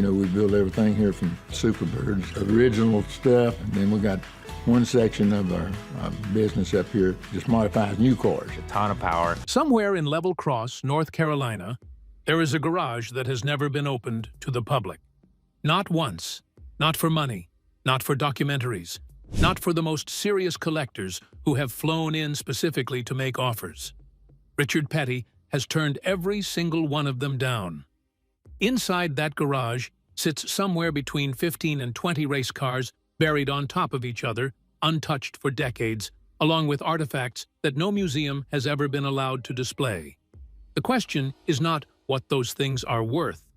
we build everything here from Superbirds, original stuff, and then we got one section of our business up here just modifies new cars. A ton of power. Somewhere in Level Cross, North Carolina, there is a garage that has never been opened to the public. Not once. Not for money. Not for documentaries. Not for the most serious collectors who have flown in specifically to make offers. Richard Petty has turned every single one of them down. Inside that garage sits somewhere between 15 and 20 race cars buried on top of each other, untouched for decades, along with artifacts that no museum has ever been allowed to display. The question is not what those things are worth.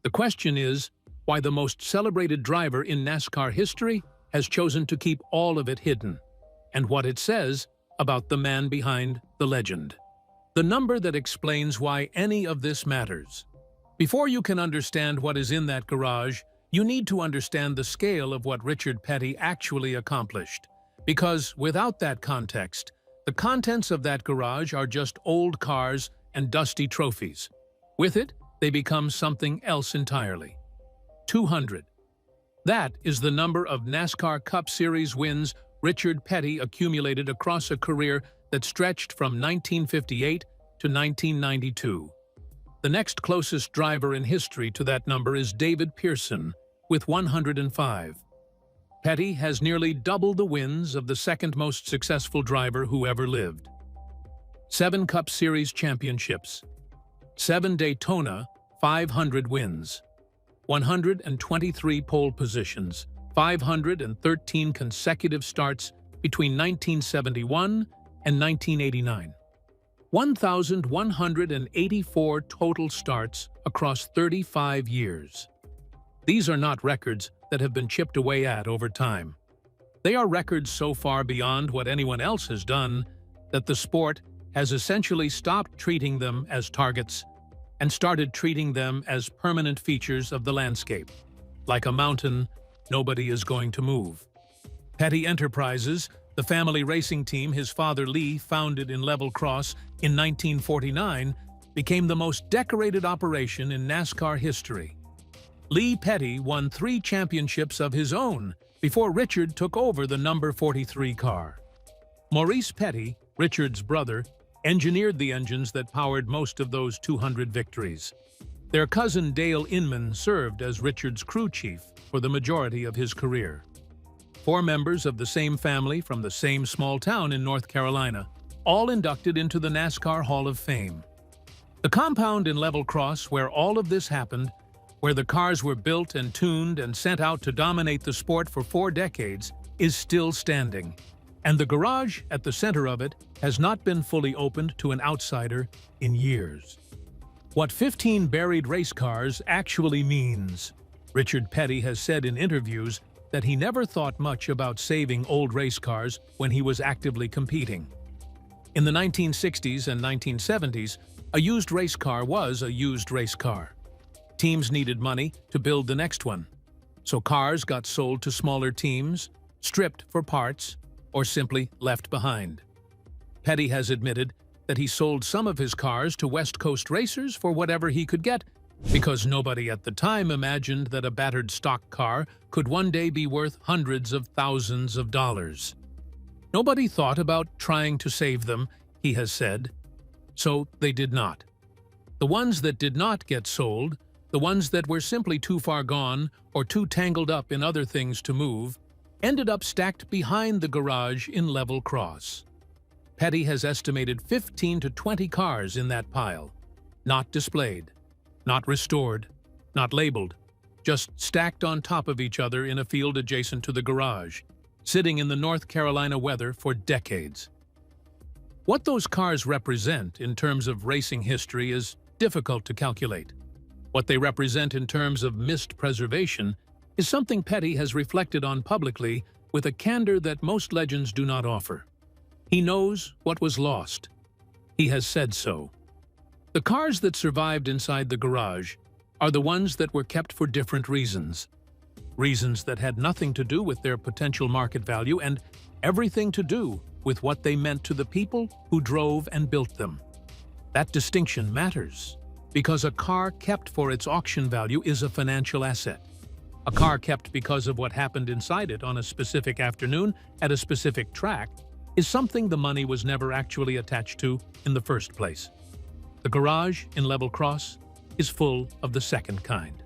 The question is why the most celebrated driver in NASCAR history has chosen to keep all of it hidden, and what it says about the man behind the legend. The number that explains why any of this matters. Before you can understand what is in that garage, you need to understand the scale of what Richard Petty actually accomplished. Because without that context, the contents of that garage are just old cars and dusty trophies. With it, they become something else entirely. 200. That is the number of NASCAR Cup Series wins Richard Petty accumulated across a career that stretched from 1958 to 1992. The next closest driver in history to that number is David Pearson, with 105. Petty has nearly double the wins of the second most successful driver who ever lived. 7 Cup Series championships, 7 Daytona 500 wins, 123 pole positions, 513 consecutive starts between 1971 and 1989. 1,184 total starts across 35 years. These are not records that have been chipped away at over time. They are records so far beyond what anyone else has done that the sport has essentially stopped treating them as targets and started treating them as permanent features of the landscape. Like a mountain, nobody is going to move. Petty Enterprises, the family racing team his father Lee founded in Level Cross in 1949, became the most decorated operation in NASCAR history. Lee Petty won 3 championships of his own before Richard took over the number 43 car. Maurice Petty, Richard's brother, engineered the engines that powered most of those 200 victories. Their cousin Dale Inman served as Richard's crew chief for the majority of his career. 4 members of the same family from the same small town in North Carolina, all inducted into the NASCAR Hall of Fame. The compound in Level Cross where all of this happened, where the cars were built and tuned and sent out to dominate the sport for 4 decades, is still standing. And the garage at the center of it has not been fully opened to an outsider in years. What 15 buried race cars actually means. Richard Petty has said in interviews that he never thought much about saving old race cars when he was actively competing. In the 1960s and 1970s, a used race car was a used race car. Teams needed money to build the next one, so cars got sold to smaller teams, stripped for parts, or simply left behind. Petty has admitted that he sold some of his cars to West Coast racers for whatever he could get, because nobody at the time imagined that a battered stock car could one day be worth hundreds of thousands of dollars. Nobody thought about trying to save them, he has said, so they did not. The ones that did not get sold, the ones that were simply too far gone or too tangled up in other things to move, ended up stacked behind the garage in Level Cross. Petty has estimated 15 to 20 cars in that pile, not displayed, not restored, not labeled, just stacked on top of each other in a field adjacent to the garage, sitting in the North Carolina weather for decades. What those cars represent in terms of racing history is difficult to calculate. What they represent in terms of missed preservation is something Petty has reflected on publicly with a candor that most legends do not offer. He knows what was lost. He has said so. The cars that survived inside the garage are the ones that were kept for different reasons. Reasons that had nothing to do with their potential market value and everything to do with what they meant to the people who drove and built them. That distinction matters. Because a car kept for its auction value is a financial asset. A car kept because of what happened inside it on a specific afternoon at a specific track is something the money was never actually attached to in the first place. The garage in Level Cross is full of the second kind.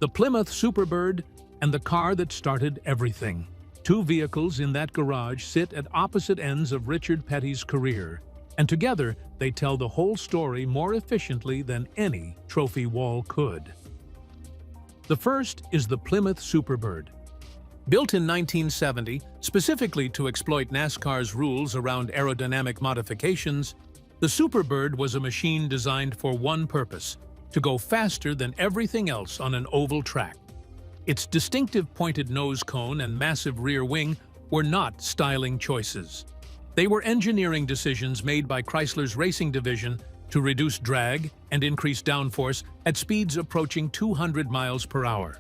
The Plymouth Superbird and the car that started everything. Two vehicles in that garage sit at opposite ends of Richard Petty's career, and together they tell the whole story more efficiently than any trophy wall could. The first is the Plymouth Superbird. Built in 1970, specifically to exploit NASCAR's rules around aerodynamic modifications, the Superbird was a machine designed for one purpose: to go faster than everything else on an oval track. Its distinctive pointed nose cone and massive rear wing were not styling choices. They were engineering decisions made by Chrysler's racing division to reduce drag and increase downforce at speeds approaching 200 miles per hour.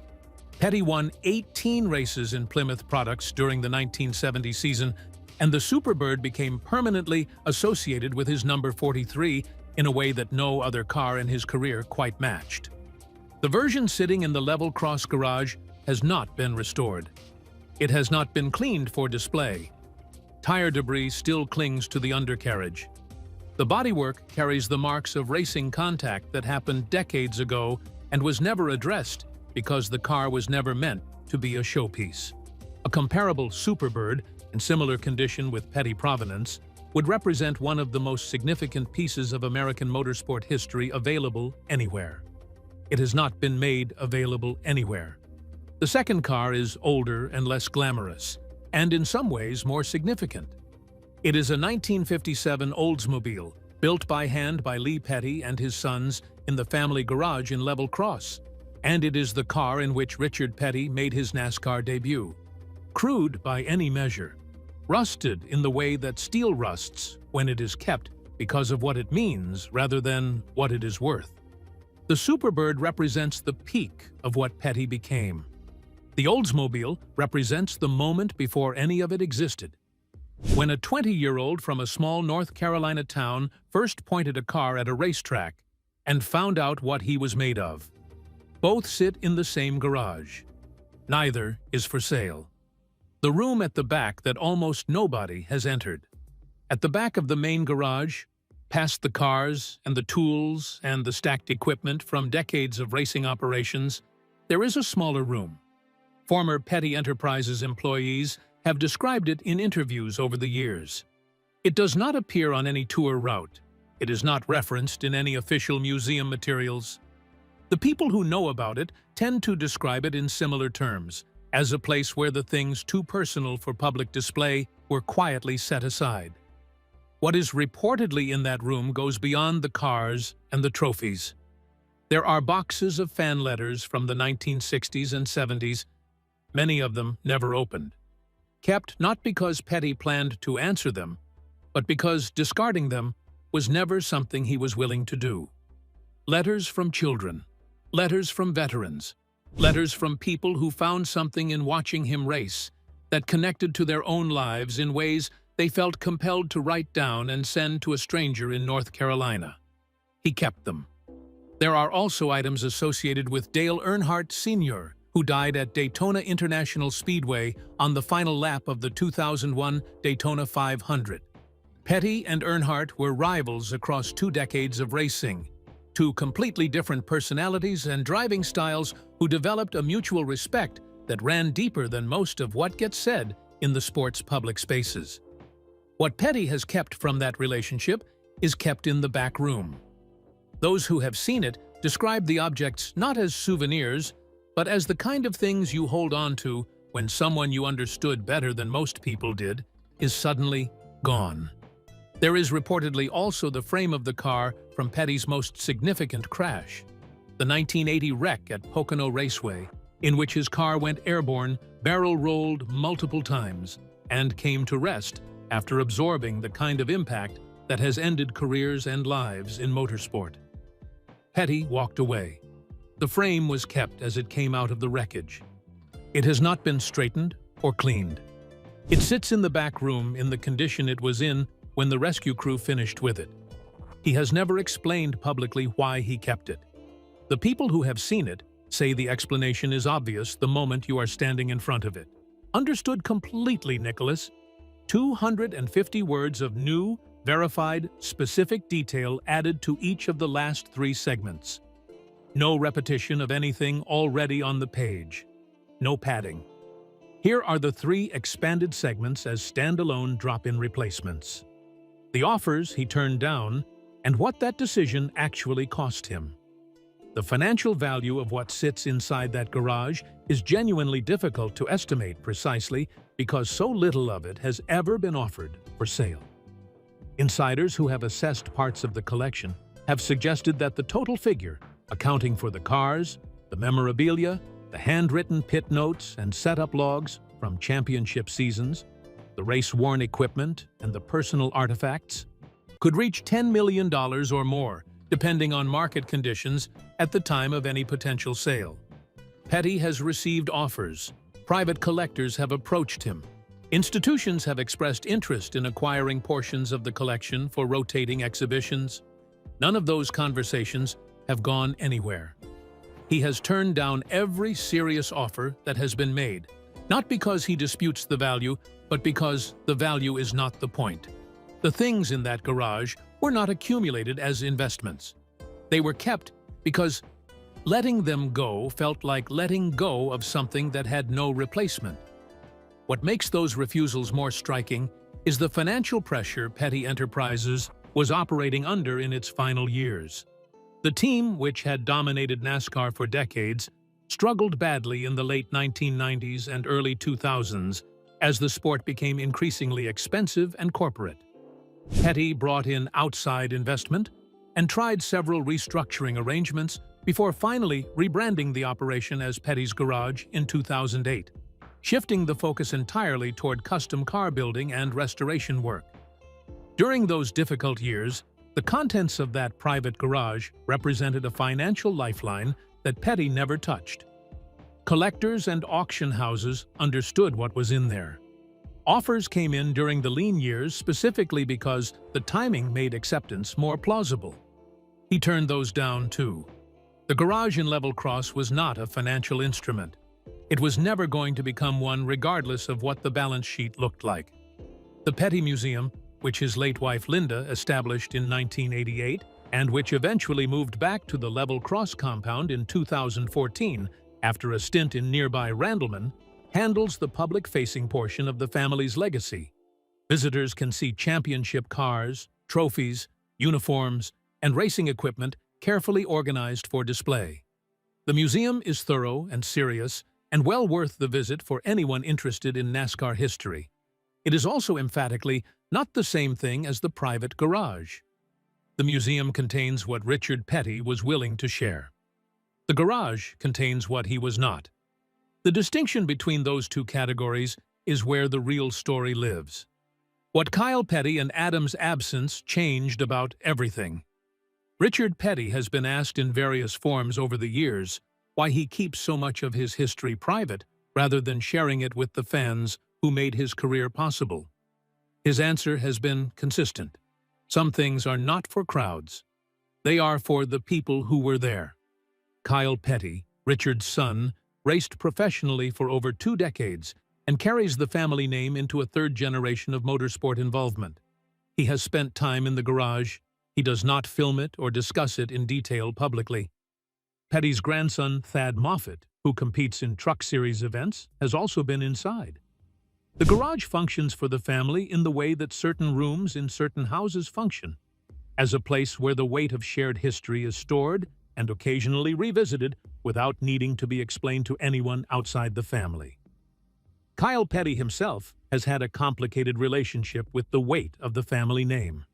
Petty won 18 races in Plymouth products during the 1970 season, and the Superbird became permanently associated with his number 43 in a way that no other car in his career quite matched. The version sitting in the Level Cross garage has not been restored. It has not been cleaned for display. Tire debris still clings to the undercarriage. The bodywork carries the marks of racing contact that happened decades ago and was never addressed because the car was never meant to be a showpiece. A comparable Superbird, in similar condition with Petty provenance, would represent one of the most significant pieces of American motorsport history available anywhere. It has not been made available anywhere. The second car is older and less glamorous, and in some ways more significant. It is a 1957 Oldsmobile, built by hand by Lee Petty and his sons in the family garage in Level Cross, and it is the car in which Richard Petty made his NASCAR debut. Crude by any measure, rusted in the way that steel rusts when it is kept because of what it means rather than what it is worth. The Superbird represents the peak of what Petty became. The Oldsmobile represents the moment before any of it existed. When a 20-year-old from a small North Carolina town first pointed a car at a racetrack and found out what he was made of. Both sit in the same garage. Neither is for sale. The room at the back that almost nobody has entered. At the back of the main garage, past the cars and the tools and the stacked equipment from decades of racing operations, there is a smaller room. Former Petty Enterprises employees have described it in interviews over the years. It does not appear on any tour route. It is not referenced in any official museum materials. The people who know about it tend to describe it in similar terms, as a place where the things too personal for public display were quietly set aside. What is reportedly in that room goes beyond the cars and the trophies. There are boxes of fan letters from the 1960s and 70s, many of them never opened. Kept not because Petty planned to answer them, but because discarding them was never something he was willing to do. Letters from children, letters from veterans, letters from people who found something in watching him race that connected to their own lives in ways they felt compelled to write down and send to a stranger in North Carolina. He kept them. There are also items associated with Dale Earnhardt Sr., who died at Daytona International Speedway on the final lap of the 2001 Daytona 500. Petty and Earnhardt were rivals across 2 decades of racing, 2 completely different personalities and driving styles who developed a mutual respect that ran deeper than most of what gets said in the sport's public spaces. What Petty has kept from that relationship is kept in the back room. Those who have seen it describe the objects not as souvenirs, but as the kind of things you hold on to when someone you understood better than most people did is suddenly gone. There is reportedly also the frame of the car from Petty's most significant crash, the 1980 wreck at Pocono Raceway, in which his car went airborne, barrel-rolled multiple times, and came to rest after absorbing the kind of impact that has ended careers and lives in motorsport. Petty walked away. The frame was kept as it came out of the wreckage. It has not been straightened or cleaned. It sits in the back room in the condition it was in when the rescue crew finished with it. He has never explained publicly why he kept it. The people who have seen it say the explanation is obvious the moment you are standing in front of it. Understood completely, Nicholas. 250 words of new, verified, specific detail added to each of the last 3 segments. No repetition of anything already on the page. No padding. Here are the 3 expanded segments as standalone drop-in replacements. The offers he turned down, and what that decision actually cost him. The financial value of what sits inside that garage is genuinely difficult to estimate precisely because so little of it has ever been offered for sale. Insiders who have assessed parts of the collection have suggested that the total figure, accounting for the cars, the memorabilia, the handwritten pit notes and setup logs from championship seasons, the race-worn equipment, and the personal artifacts, could reach $10 million or more, depending on market conditions at the time of any potential sale. Petty has received offers. Private collectors have approached him. Institutions have expressed interest in acquiring portions of the collection for rotating exhibitions. None of those conversations have gone anywhere. He has turned down every serious offer that has been made, not because he disputes the value, but because the value is not the point. The things in that garage were not accumulated as investments. They were kept because letting them go felt like letting go of something that had no replacement. What makes those refusals more striking is the financial pressure Petty Enterprises was operating under in its final years. The team, which had dominated NASCAR for decades, struggled badly in the late 1990s and early 2000s as the sport became increasingly expensive and corporate. Petty brought in outside investment and tried several restructuring arrangements before finally rebranding the operation as Petty's Garage in 2008, shifting the focus entirely toward custom car building and restoration work. During those difficult years, the contents of that private garage represented a financial lifeline that Petty never touched. Collectors and auction houses understood what was in there. Offers came in during the lean years specifically because the timing made acceptance more plausible. He turned those down too. The garage in Level Cross was not a financial instrument. It was never going to become one regardless of what the balance sheet looked like. The Petty Museum, which his late wife Linda established in 1988 and which eventually moved back to the Level Cross compound in 2014 after a stint in nearby Randleman, handles the public-facing portion of the family's legacy. Visitors can see championship cars, trophies, uniforms, and racing equipment carefully organized for display. The museum is thorough and serious and well worth the visit for anyone interested in NASCAR history. It is also emphatically not the same thing as the private garage. The museum contains what Richard Petty was willing to share. The garage contains what he was not. The distinction between those two categories is where the real story lives. What Kyle Petty and Adam's absence changed about everything. Richard Petty has been asked in various forms over the years why he keeps so much of his history private rather than sharing it with the fans who made his career possible. His answer has been consistent. Some things are not for crowds. They are for the people who were there. Kyle Petty, Richard's son, raced professionally for over 2 decades and carries the family name into a 3rd generation of motorsport involvement. He has spent time in the garage. He does not film it or discuss it in detail publicly. Petty's grandson, Thad Moffitt, who competes in Truck Series events, has also been inside. The garage functions for the family in the way that certain rooms in certain houses function, as a place where the weight of shared history is stored and occasionally revisited without needing to be explained to anyone outside the family. Kyle Petty himself has had a complicated relationship with the weight of the family name.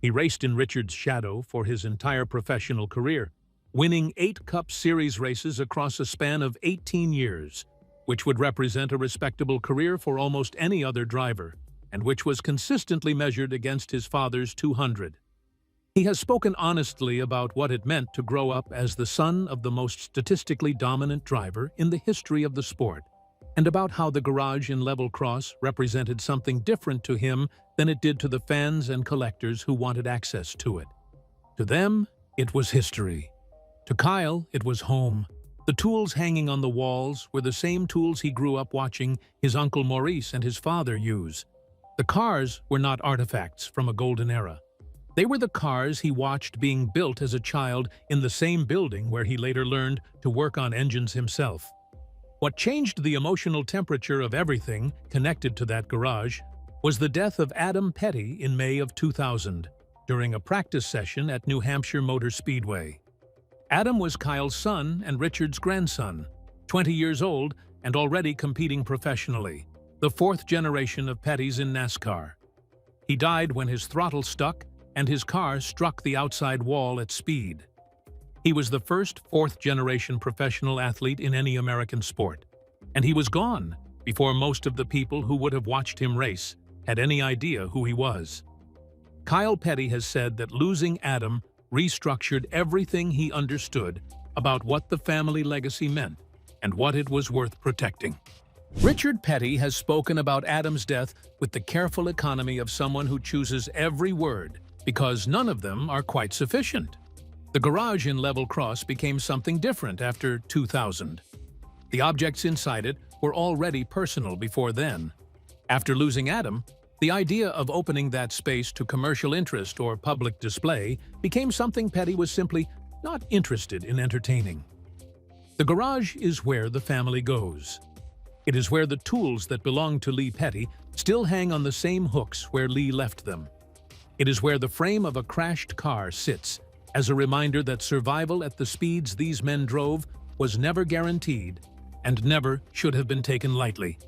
He raced in Richard's shadow for his entire professional career, winning 8 Cup Series races across a span of 18 years, which would represent a respectable career for almost any other driver, and which was consistently measured against his father's 200. He has spoken honestly about what it meant to grow up as the son of the most statistically dominant driver in the history of the sport, and about how the garage in Level Cross represented something different to him than it did to the fans and collectors who wanted access to it. To them, it was history. To Kyle, it was home. The tools hanging on the walls were the same tools he grew up watching his uncle Maurice and his father use. The cars were not artifacts from a golden era. They were the cars he watched being built as a child in the same building where he later learned to work on engines himself. What changed the emotional temperature of everything connected to that garage was the death of Adam Petty in May of 2000 during a practice session at New Hampshire Motor Speedway. Adam was Kyle's son and Richard's grandson, 20 years old and already competing professionally, the fourth generation of Pettys in NASCAR. He died when his throttle stuck and his car struck the outside wall at speed. He was the first fourth-generation professional athlete in any American sport, and he was gone before most of the people who would have watched him race had any idea who he was. Kyle Petty has said that losing Adam restructured everything he understood about what the family legacy meant and what it was worth protecting. Richard Petty has spoken about Adam's death with the careful economy of someone who chooses every word because none of them are quite sufficient. The garage in Level Cross became something different after 2000. The objects inside it were already personal before then. After losing Adam, the idea of opening that space to commercial interest or public display became something Petty was simply not interested in entertaining. The garage is where the family goes. It is where the tools that belonged to Lee Petty still hang on the same hooks where Lee left them. It is where the frame of a crashed car sits, as a reminder that survival at the speeds these men drove was never guaranteed and never should have been taken lightly.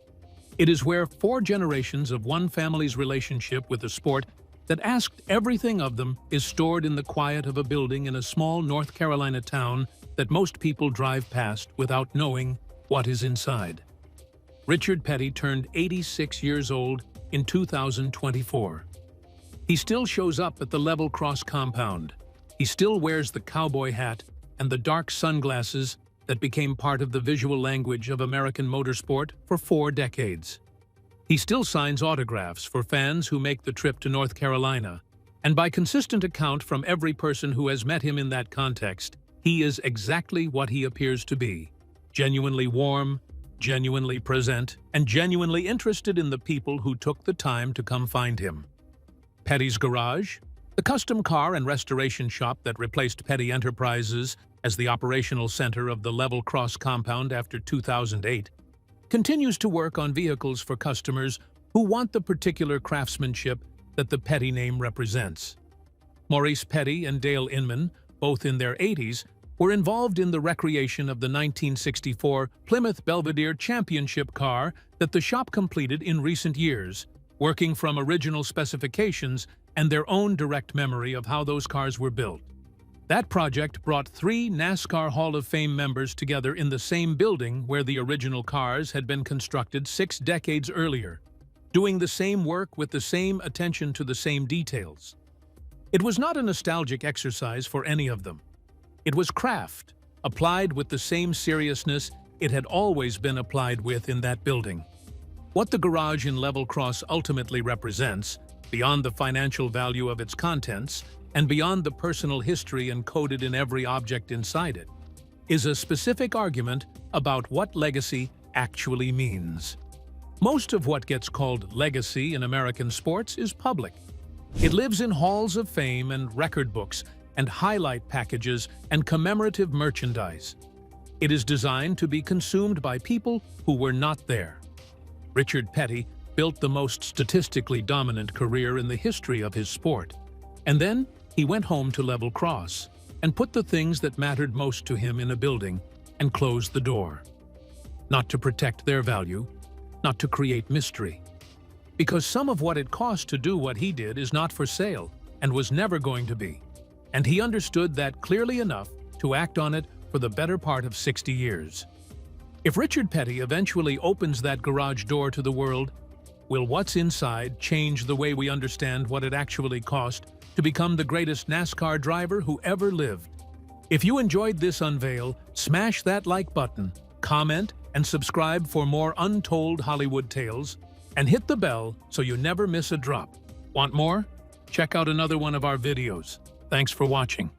It is where 4 generations of one family's relationship with a sport that asked everything of them is stored in the quiet of a building in a small North Carolina town that most people drive past without knowing what is inside. Richard Petty turned 86 years old in 2024. He still shows up at the Level Cross compound. He still wears the cowboy hat and the dark sunglasses that became part of the visual language of American motorsport for 4 decades. He still signs autographs for fans who make the trip to North Carolina, and by consistent account from every person who has met him in that context, he is exactly what he appears to be: genuinely warm, genuinely present, and genuinely interested in the people who took the time to come find him. Petty's Garage, the custom car and restoration shop that replaced Petty Enterprises as the operational center of the Level Cross compound after 2008, continues to work on vehicles for customers who want the particular craftsmanship that the Petty name represents. Maurice Petty and Dale Inman, both in their 80s, were involved in the recreation of the 1964 Plymouth Belvedere Championship car that the shop completed in recent years, working from original specifications and their own direct memory of how those cars were built. That project brought 3 NASCAR Hall of Fame members together in the same building where the original cars had been constructed 6 decades earlier, doing the same work with the same attention to the same details. It was not a nostalgic exercise for any of them. It was craft, applied with the same seriousness it had always been applied with in that building. What the garage in Level Cross ultimately represents, beyond the financial value of its contents, and beyond the personal history encoded in every object inside it, is a specific argument about what legacy actually means. Most of what gets called legacy in American sports is public. It lives in halls of fame and record books and highlight packages and commemorative merchandise. It is designed to be consumed by people who were not there. Richard Petty built the most statistically dominant career in the history of his sport, and then he went home to Level Cross and put the things that mattered most to him in a building and closed the door. Not to protect their value, not to create mystery. Because some of what it cost to do what he did is not for sale and was never going to be. And he understood that clearly enough to act on it for the better part of 60 years. If Richard Petty eventually opens that garage door to the world, will what's inside change the way we understand what it actually cost to become the greatest NASCAR driver who ever lived? If you enjoyed this unveil, smash that like button, comment, and subscribe for more untold Hollywood tales, and hit the bell so you never miss a drop. Want more? Check out another one of our videos. Thanks for watching.